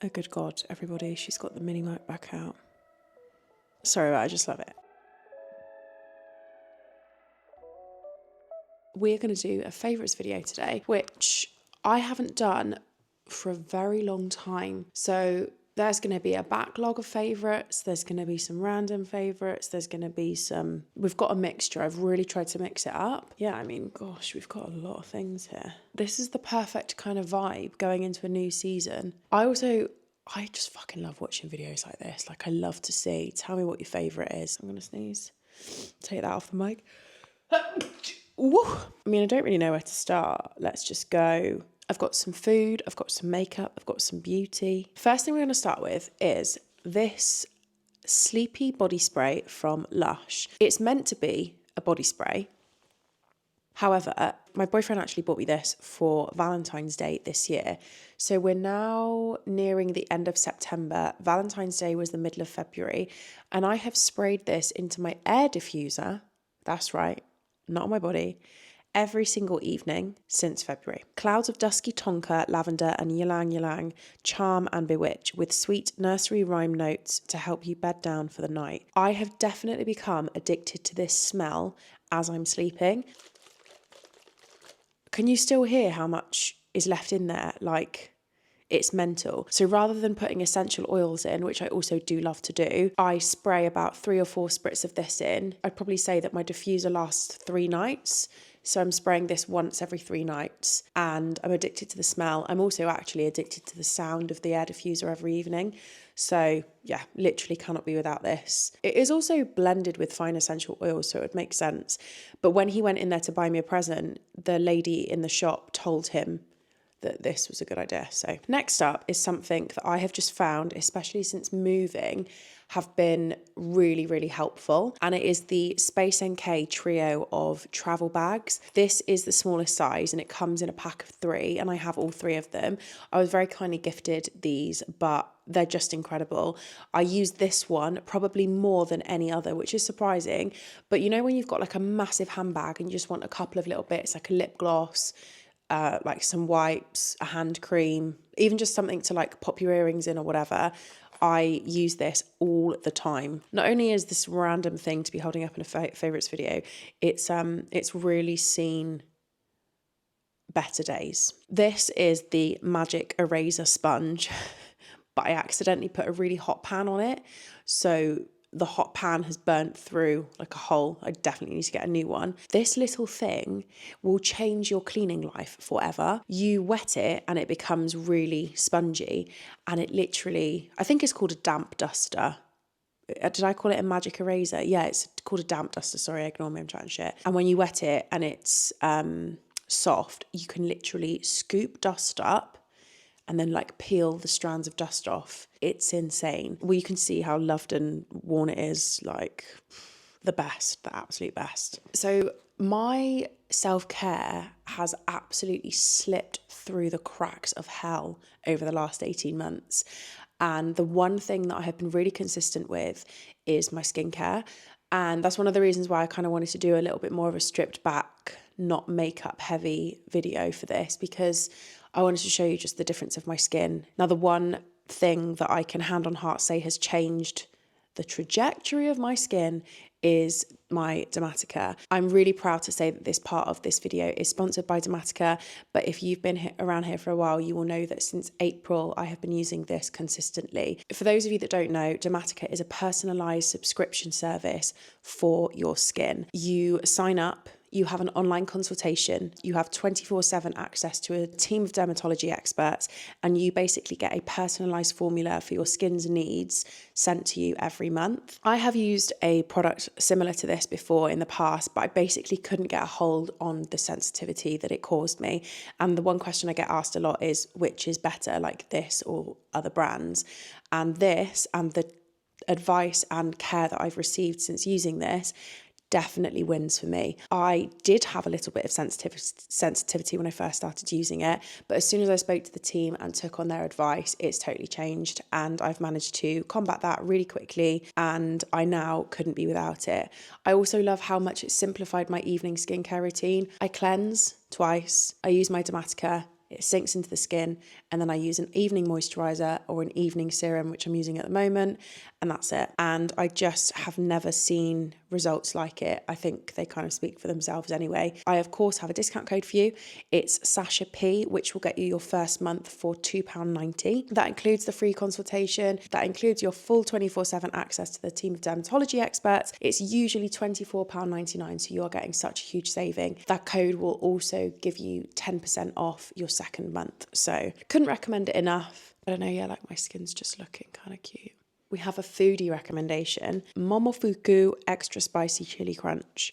Oh, good God, everybody, she's got the mini mic back out. Sorry, but I just love it. We're going to do a favourites video today, which I haven't done for a very long time. So there's going to be a backlog of favourites. There's going to be some random favourites. There's going to be some... We've got a mixture. I've really tried to mix it up. Yeah, I mean, gosh, we've got a lot of things here. This is the perfect kind of vibe going into a new season. I just fucking love watching videos like this. Like, I love to see. Tell me what your favourite is. I'm going to sneeze. Take that off the mic. Woo. I mean, I don't really know where to start. Let's just go. I've got some food, I've got some makeup, I've got some beauty. First thing we're going to start with is this Sleepy body spray from Lush. It's meant to be a body spray. However, my boyfriend actually bought me this for Valentine's Day this year. So we're now nearing the end of September. Valentine's Day was the middle of February. And I have sprayed this into my air diffuser. That's right, not on my body. Every single evening since February. Clouds of dusky tonka, lavender and ylang ylang charm and bewitch with sweet nursery rhyme notes to help you bed down for the night. I have definitely become addicted to this smell as I'm sleeping. Can you still hear how much is left in there? Like, it's mental. So rather than putting essential oils in, which I also do love to do, I spray about 3 or 4 spritz of this in. I'd probably say that my diffuser lasts 3 nights. So I'm spraying this once every 3 nights and I'm addicted to the smell. I'm also actually addicted to the sound of the air diffuser every evening. So yeah, literally cannot be without this. It is also blended with fine essential oils, so it would make sense. But when he went in there to buy me a present, the lady in the shop told him that this was a good idea. So next up is something that I have just found, especially since moving, have been really, really helpful. And it is the Space NK trio of travel bags. This is the smallest size and it comes in a pack of 3 and I have all 3 of them. I was very kindly gifted these, but they're just incredible. I use this one probably more than any other, which is surprising. But you know when you've got like a massive handbag and you just want a couple of little bits, like a lip gloss, like some wipes, a hand cream, even just something to like pop your earrings in or whatever, I use this all the time. Not only is this random thing to be holding up in a favourites video, it's really seen better days. This is the Magic Eraser Sponge, but I accidentally put a really hot pan on it. So the hot pan has burnt through like a hole. I definitely need to get a new one. This little thing will change your cleaning life forever. You wet it and it becomes really spongy and it literally, I think it's called a damp duster. Did I call it a magic eraser? Yeah, it's called a damp duster. Sorry, ignore me, I'm chatting shit. And when you wet it and it's soft, you can literally scoop dust up and then like peel the strands of dust off. It's insane. Well, you can see how loved and worn it is, like the best, the absolute best. So my self-care has absolutely slipped through the cracks of hell over the last 18 months. And the one thing that I have been really consistent with is my skincare. And that's one of the reasons why I kind of wanted to do a little bit more of a stripped back, not makeup heavy video for this, because I wanted to show you just the difference of my skin. Now, the one thing that I can hand on heart say has changed the trajectory of my skin is my Dermatica. I'm really proud to say that this part of this video is sponsored by Dermatica, but if you've been around here for a while, you will know that since April, I have been using this consistently. For those of you that don't know, Dermatica is a personalised subscription service for your skin. You sign up, you have an online consultation, you have 24/7 access to a team of dermatology experts, and you basically get a personalised formula for your skin's needs sent to you every month. I have used a product similar to this before in the past, but I basically couldn't get a hold on the sensitivity that it caused me. And the one question I get asked a lot is, which is better, like this or other brands? And this, and the advice and care that I've received since using this, definitely wins for me. I did have a little bit of sensitivity when I first started using it, but as soon as I spoke to the team and took on their advice, it's totally changed and I've managed to combat that really quickly and I now couldn't be without it. I also love how much it simplified my evening skincare routine. I cleanse twice, I use my Dermatica it sinks into the skin, and then I use an evening moisturiser or an evening serum, which I'm using at the moment, and that's it. And I just have never seen results like it. I think they kind of speak for themselves anyway. I, of course, have a discount code for you. It's Sasha P, which will get you your first month for £2.90. That includes the free consultation. That includes your full 24/7 access to the team of dermatology experts. It's usually £24.99, so you are getting such a huge saving. That code will also give you 10% off your second month. So couldn't recommend it enough. I don't know, yeah, like my skin's just looking kind of cute. We have a foodie recommendation, Momofuku Extra Spicy Chili Crunch.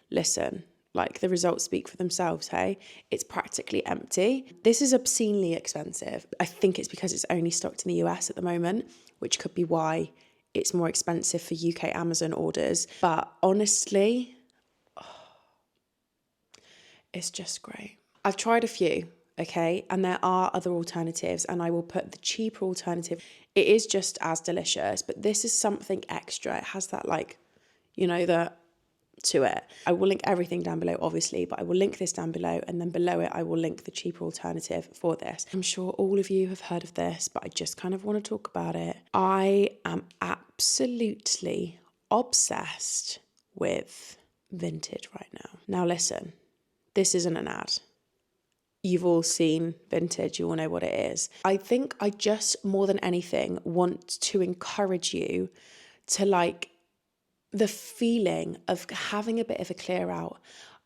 Listen, like the results speak for themselves, hey? It's practically empty. This is obscenely expensive. I think it's because it's only stocked in the US at the moment, which could be why it's more expensive for UK Amazon orders. But honestly, it's just great. I've tried a few, okay? And there are other alternatives, and I will put the cheaper alternative. It is just as delicious, but this is something extra. It has that, like, you know, the to it. I will link everything down below, obviously, but I will link this down below, and then below it I will link the cheaper alternative for this. I'm sure all of you have heard of this, but I just kind of want to talk about it. I am absolutely obsessed with Vinted right now. Now listen, this isn't an ad. You've all seen Vinted, you all know what it is. I think I just, more than anything, want to encourage you to, like, the feeling of having a bit of a clear out,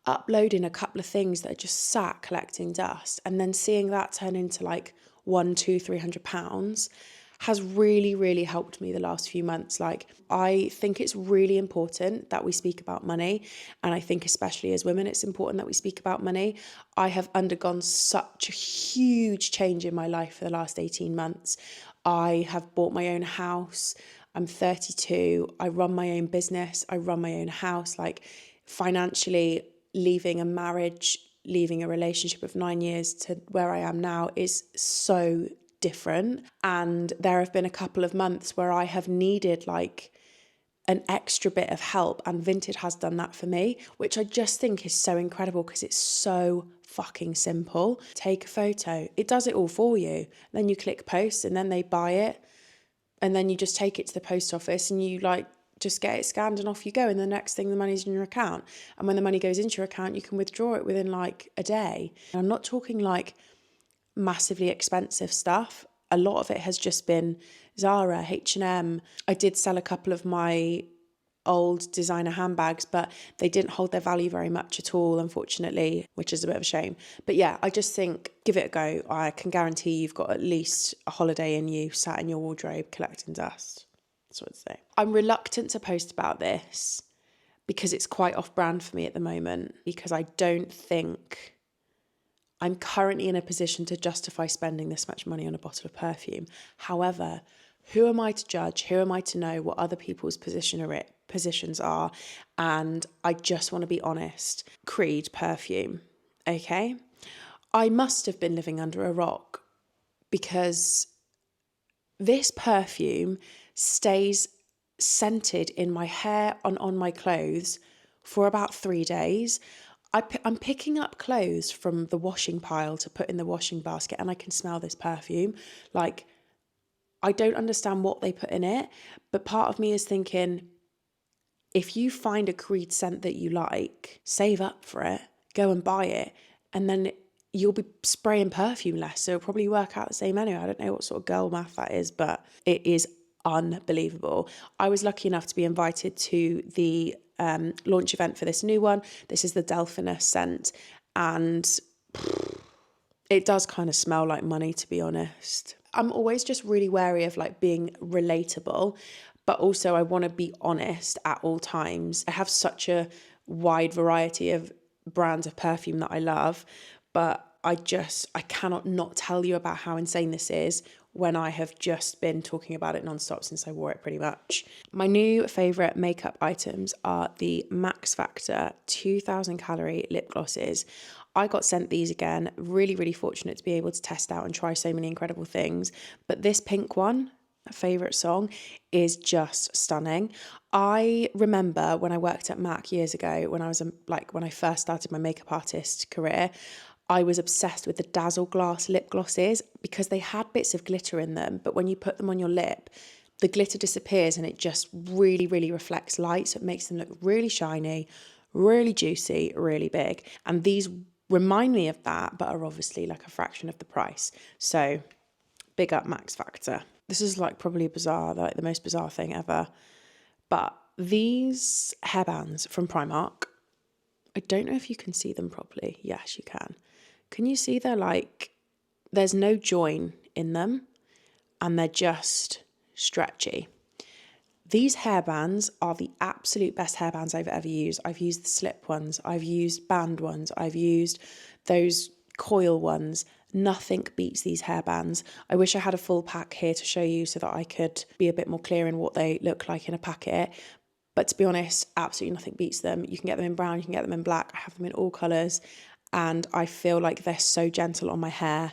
uploading a couple of things that are just sat collecting dust, and then seeing that turn into like £100-300 has really, really helped me the last few months. Like, I think it's really important that we speak about money. And I think especially as women, it's important that we speak about money. I have undergone such a huge change in my life for the last 18 months. I have bought my own house. I'm 32. I run my own business. I run my own house. Like, financially, leaving a marriage, leaving a relationship of 9 years to where I am now is so different. And there have been a couple of months where I have needed like an extra bit of help, and Vinted has done that for me, which I just think is so incredible because it's so fucking simple. Take a photo. It does it all for you. Then you click post, and then they buy it. And then you just take it to the post office and you like just get it scanned and off you go. And the next thing, the money's in your account. And when the money goes into your account, you can withdraw it within like a day. And I'm not talking like massively expensive stuff. A lot of it has just been Zara, H&M. I did sell a couple of my old designer handbags, but they didn't hold their value very much at all, unfortunately, which is a bit of a shame. But yeah, I just think give it a go. I can guarantee you've got at least a holiday in you sat in your wardrobe collecting dust. That's what I'd say. I'm reluctant to post about this because it's quite off-brand for me at the moment, because I don't think I'm currently in a position to justify spending this much money on a bottle of perfume. However, who am I to judge? Who am I to know what other people's positions are? And I just want to be honest. Creed perfume, okay? I must have been living under a rock because this perfume stays scented in my hair and on my clothes for about 3 days. I'm picking up clothes from the washing pile to put in the washing basket, and I can smell this perfume. Like, I don't understand what they put in it, but part of me is thinking, if you find a Creed scent that you like, save up for it, go and buy it, and then you'll be spraying perfume less, so it'll probably work out the same anyway. I don't know what sort of girl math that is, but it is unbelievable. I was lucky enough to be invited to the launch event for this new one. This is the Delphinus scent, and it does kind of smell like money, to be honest. I'm always just really wary of like being relatable, but also I want to be honest at all times. I have such a wide variety of brands of perfume that I love, but I cannot not tell you about how insane this is when I have just been talking about it nonstop since I wore it pretty much. My new favourite makeup items are the Max Factor 2000 calorie lip glosses. I got sent these again, really, really fortunate to be able to test out and try so many incredible things. But this pink one, a favourite song, is just stunning. I remember when I worked at MAC years ago, when I was when I first started my makeup artist career, I was obsessed with the Dazzle Glass lip glosses because they had bits of glitter in them, but when you put them on your lip, the glitter disappears and it just really, really reflects light. So it makes them look really shiny, really juicy, really big. And these remind me of that, but are obviously like a fraction of the price. So big up Max Factor. This is like probably bizarre, like the most bizarre thing ever. But these hairbands from Primark, I don't know if you can see them properly. Yes, you can. Can you see they're like, there's no join in them and they're just stretchy. These hairbands are the absolute best hairbands I've ever used. I've used the slip ones, I've used band ones, I've used those coil ones. Nothing beats these hairbands. I wish I had a full pack here to show you so that I could be a bit more clear in what they look like in a packet. But to be honest, absolutely nothing beats them. You can get them in brown, you can get them in black. I have them in all colours. And I feel like they're so gentle on my hair.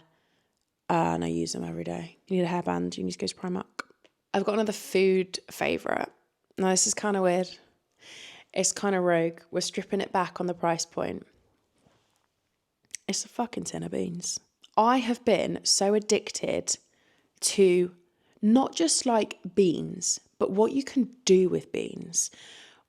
And I use them every day. You need a hairband, you need to go to Primark. I've got another food favourite. Now, this is kind of weird. It's kind of rogue. We're stripping it back on the price point. It's a fucking tin of beans. I have been so addicted to not just like beans, but what you can do with beans.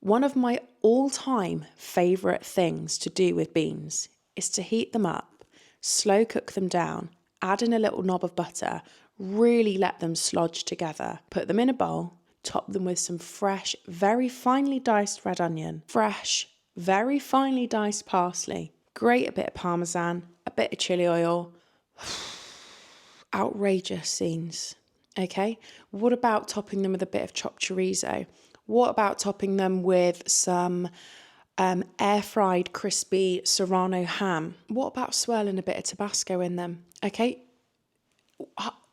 One of my all-time favourite things to do with beans is to heat them up, slow cook them down, add in a little knob of butter, really let them slodge together, put them in a bowl, top them with some fresh, very finely diced red onion, fresh, very finely diced parsley, grate a bit of parmesan, a bit of chili oil. Outrageous scenes. Okay, what about topping them with a bit of chopped chorizo? What about topping them with some air-fried crispy Serrano ham? What about swirling a bit of Tabasco in them? Okay,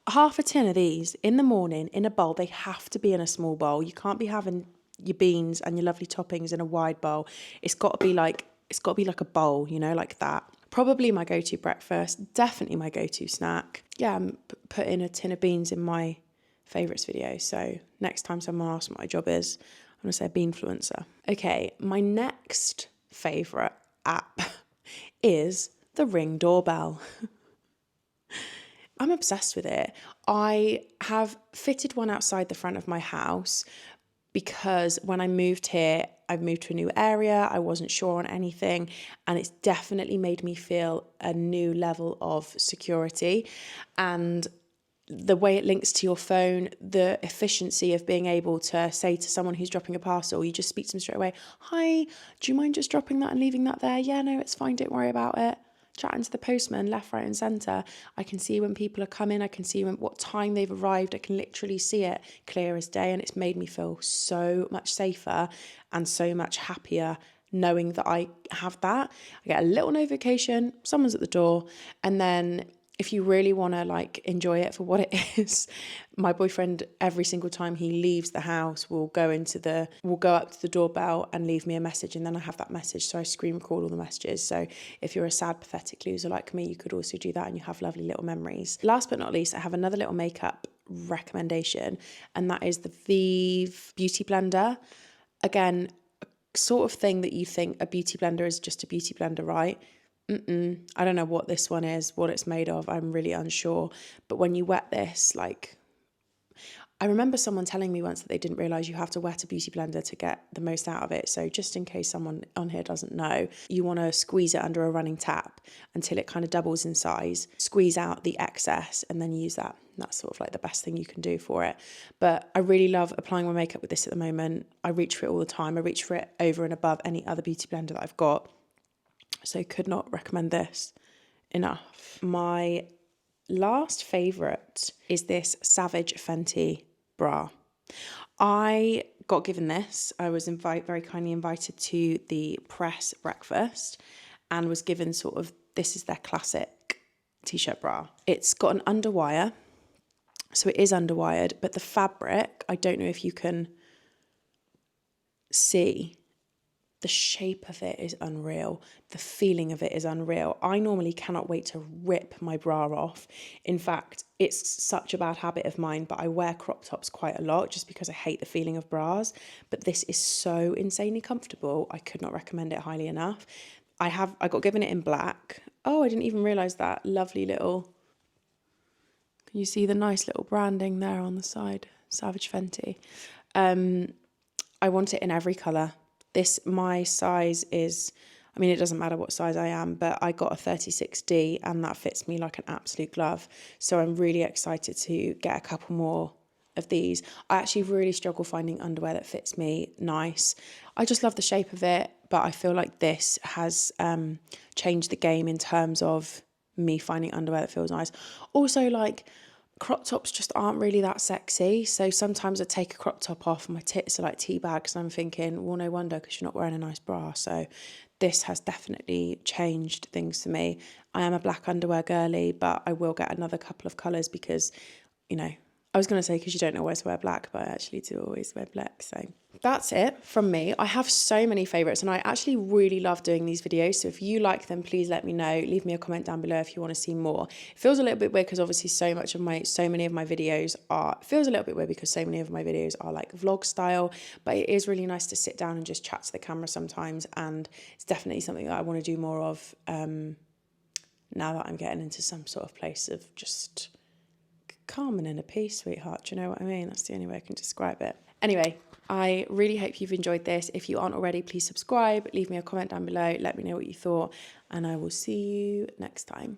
half a tin of these in the morning in a bowl. They have to be in a small bowl. You can't be having your beans and your lovely toppings in a wide bowl. It's got to be like a bowl, you know, like that. Probably my go-to breakfast, definitely my go-to snack. Yeah, I'm putting a tin of beans in my favourites video. So next time someone asks what my job is, I'm going to say beanfluencer. Okay, my next favourite app is the Ring doorbell. I'm obsessed with it. I have fitted one outside the front of my house because when I moved here, I've moved to a new area, I wasn't sure on anything, and it's definitely made me feel a new level of security. And the way it links to your phone, the efficiency of being able to say to someone who's dropping a parcel, you just speak to them straight away. Hi, do you mind just dropping that and leaving that there? Yeah, no, it's fine, don't worry about it. Chatting to the postman left, right and centre. I can see when people are coming, I can see what time they've arrived, I can literally see it clear as day, and it's made me feel so much safer and so much happier knowing that I have that. I get a little notification, someone's at the door, and then if you really want to like enjoy it for what it is, my boyfriend, every single time he leaves the house, will go up to the doorbell and leave me a message, and then I have that message, so I screen record all the messages. So if you're a sad, pathetic loser like me, you could also do that and you have lovely little memories. Last but not least, I have another little makeup recommendation, and that is the Vive Beauty Blender. Again, sort of thing that you think a beauty blender is just a beauty blender, right? I don't know what this one is, what it's made of. I'm really unsure. But when you wet this, like, I remember someone telling me once that they didn't realise you have to wet a beauty blender to get the most out of it. So just in case someone on here doesn't know, you want to squeeze it under a running tap until it kind of doubles in size, squeeze out the excess and then use that. That's sort of like the best thing you can do for it. But I really love applying my makeup with this at the moment. I reach for it all the time. I reach for it over and above any other beauty blender that I've got. So could not recommend this enough. My last favourite is this Savage Fenty bra. I got given this. I was very kindly invited to the press breakfast and was given sort of, this is their classic t-shirt bra. It's got an underwire, so it is underwired, but the fabric, I don't know if you can see, the shape of it is unreal. The feeling of it is unreal. I normally cannot wait to rip my bra off. In fact, it's such a bad habit of mine, but I wear crop tops quite a lot just because I hate the feeling of bras. But this is so insanely comfortable. I could not recommend it highly enough. I got given it in black. Oh, I didn't even realise that. Lovely little... Can you see the nice little branding there on the side? Savage Fenty. I want it in every colour. My size is, I mean, it doesn't matter what size I am, but I got a 36D and that fits me like an absolute glove. So I'm really excited to get a couple more of these. I actually really struggle finding underwear that fits me nice. I just love the shape of it, but I feel like this has changed the game in terms of me finding underwear that feels nice. Also, like, crop tops just aren't really that sexy. So sometimes I take a crop top off and my tits are like tea bags and I'm thinking, well, no wonder, because you're not wearing a nice bra. So this has definitely changed things for me. I am a black underwear girly, but I will get another couple of colours because, you know, I was going to say because you don't always wear black, but I actually do always wear black. So that's it from me. I have so many favourites and I actually really love doing these videos. So if you like them, please let me know. Leave me a comment down below if you want to see more. It feels a little bit weird because obviously so many of my videos are, it feels a little bit weird because so many of my videos are like vlog style, but it is really nice to sit down and just chat to the camera sometimes. And it's definitely something that I want to do more of now that I'm getting into some sort of place of just calm and inner peace, sweetheart. Do you know what I mean? That's the only way I can describe it. Anyway, I really hope you've enjoyed this. If you aren't already, please subscribe, leave me a comment down below, let me know what you thought, and I will see you next time.